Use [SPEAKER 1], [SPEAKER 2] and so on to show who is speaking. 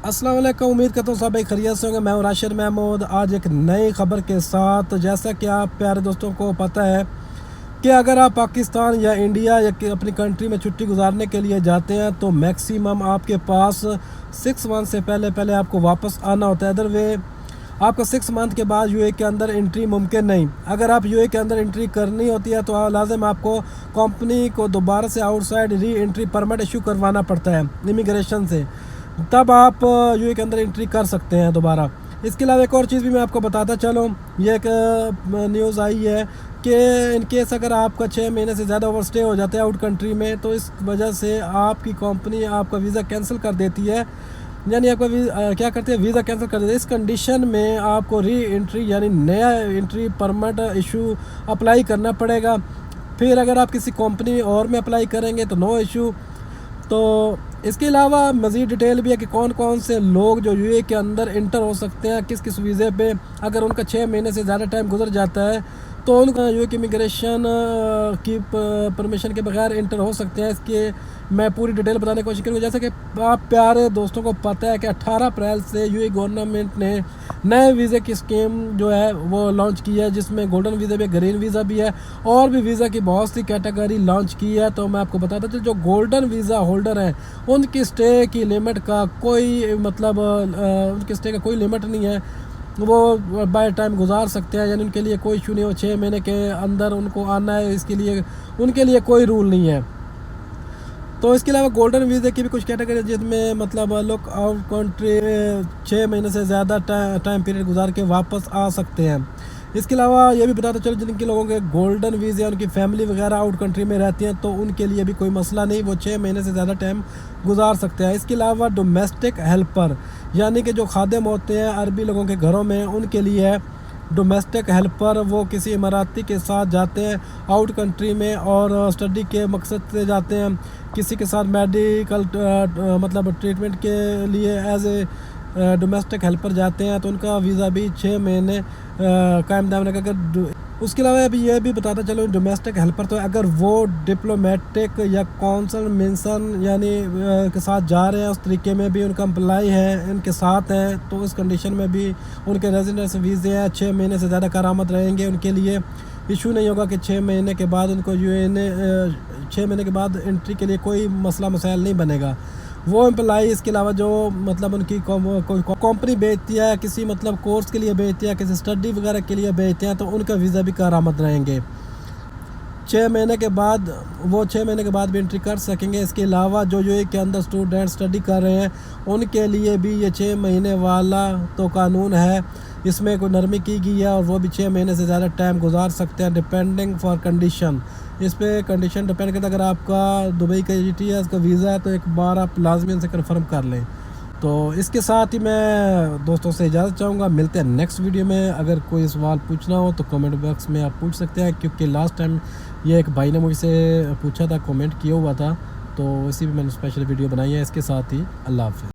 [SPEAKER 1] अस्सलाम वालेकुम। उम्मीद करता हूँ सब भाई खैरियत से होंगे। मैं हूँ राशिद महमूद, आज एक नई ख़बर के साथ। जैसा कि आप प्यारे दोस्तों को पता है कि अगर आप पाकिस्तान या इंडिया या अपनी कंट्री में छुट्टी गुजारने के लिए जाते हैं तो मैक्सिमम आपके पास 6 मंथ से पहले पहले आपको वापस आना होता है। अदर वे आपका 6 मंथ के बाद यूए के अंदर एंट्री मुमकिन नहीं। अगर आप यूए के अंदर एंट्री करनी होती है तो लाजिम आपको कंपनी को दोबारा से outside re entry permit issue करवाना पड़ता है इमिग्रेशन से, तब आप यूए के अंदर एंट्री कर सकते हैं दोबारा। इसके अलावा एक और चीज़ भी मैं आपको बताता चलूँ, ये एक न्यूज़ आई है कि इन केस अगर आपका 6 महीने से ज़्यादा ओवर स्टे हो जाता है आउट कंट्री में तो इस वजह से आपकी कंपनी आपका वीज़ा कैंसिल कर देती है, यानी आपका क्या करते हैं, वीज़ा कैंसिल कर देते हैं। इस कंडीशन में आपको री एंट्री यानी नया एंट्री परमिट इशू अप्लाई करना पड़ेगा। फिर अगर आप किसी कंपनी और में अप्लाई करेंगे तो नो इशू। तो इसके अलावा मज़ीद डिटेल भी है कि कौन कौन से लोग जो यूए के अंदर इंटर हो सकते हैं, किस किस वीज़े पे। अगर उनका 6 महीने से ज़्यादा टाइम गुजर जाता है तो उनका यूए की इमिग्रेशन की परमिशन के बगैर इंटर हो सकते हैं। इसके मैं पूरी डिटेल बताने की कोशिश करूँगा। जैसे कि आप प्यारे दोस्तों को पता है कि 18 अप्रैल से यूए गवर्नमेंट ने नए वीज़े की स्कीम जो है वो लॉन्च की है, जिसमें गोल्डन वीज़ा भी है, ग्रीन वीज़ा भी है और भी वीज़ा की बहुत सी कैटेगरी लॉन्च की है। तो मैं आपको बताता चलूँ, जो गोल्डन वीज़ा होल्डर हैं उनकी स्टे की लिमिट का कोई मतलब उनकी स्टे का कोई लिमिट नहीं है, वो बाय टाइम गुजार सकते हैं, यानी उनके लिए कोई इशू नहीं हो। 6 महीने के अंदर उनको आना है, इसके लिए उनके लिए कोई रूल नहीं है। तो इसके अलावा गोल्डन वीज़े की भी कुछ कैटेगरी है जिसमें मतलब लोग आउट कंट्री 6 महीने से ज़्यादा टाइम पीरियड गुजार के वापस आ सकते हैं। इसके अलावा ये भी बताते चलो, जिनके लोगों के गोल्डन वीज़े उनकी फैमिली वगैरह आउट कंट्री में रहती हैं तो उनके लिए भी कोई मसला नहीं, वो 6 महीने से ज़्यादा टाइम गुजार सकते हैं। इसके अलावा डोमेस्टिक हेल्पर यानी कि जो खादिम होते हैं अरबी लोगों के घरों में, उनके लिए है डोमेस्टिक हेल्पर। वो किसी इमाराती के साथ जाते हैं आउट कंट्री में और स्टडी के मकसद से जाते हैं, किसी के साथ मेडिकल मतलब ट्रीटमेंट के लिए एज ए डोमेस्टिक हेल्पर जाते हैं तो उनका वीज़ा भी 6 महीने कायम दायम रहेगा। अगर उसके अलावा अभी ये भी बताता चलो, डोमेस्टिक हेल्पर तो अगर वो डिप्लोमेटिक या कौंसल मिशन यानी के साथ जा रहे हैं, उस तरीके में भी उनका अम्प्लाई है इनके साथ है, तो उस कंडीशन में भी उनके रेजिडेंस वीज़े हैं 6 महीने से ज़्यादा करामत रहेंगे। उनके लिए इशू नहीं होगा कि 6 महीने के बाद उनको यूएन 6 महीने के बाद एंट्री के लिए कोई मसला मसाइल नहीं बनेगा। वो एम्प्लाई इसके अलावा जो मतलब उनकी कंपनी भेजती है, किसी मतलब कोर्स के लिए भेजती है, किसी स्टडी वगैरह के लिए भेजते हैं तो उनका वीज़ा भी करामत रहेंगे। 6 महीने के बाद वो 6 महीने के बाद भी एंट्री कर सकेंगे। इसके अलावा जो यूए के अंदर स्टूडेंट स्टडी कर रहे हैं उनके लिए भी ये 6 महीने वाला तो कानून है, इसमें कोई नरमी की गई है और वो भी 6 महीने से ज़्यादा टाइम गुजार सकते हैं डिपेंडिंग फॉर कंडीशन। इस पर कंडीशन डिपेंड करता है। अगर आपका दुबई का ETS का वीज़ा है तो एक बार आप लाजमी से कन्फर्म कर लें। तो इसके साथ ही मैं दोस्तों से इजाज़त चाहूँगा, मिलते हैं नेक्स्ट वीडियो में। अगर कोई सवाल पूछना हो तो कमेंट बॉक्स में आप पूछ सकते हैं, क्योंकि लास्ट टाइम ये एक भाई ने मुझसे पूछा था, कमेंट किया हुआ था, तो इसी भी मैंने स्पेशल वीडियो बनाई है। इसके साथ ही अल्लाह हाफ़िज़।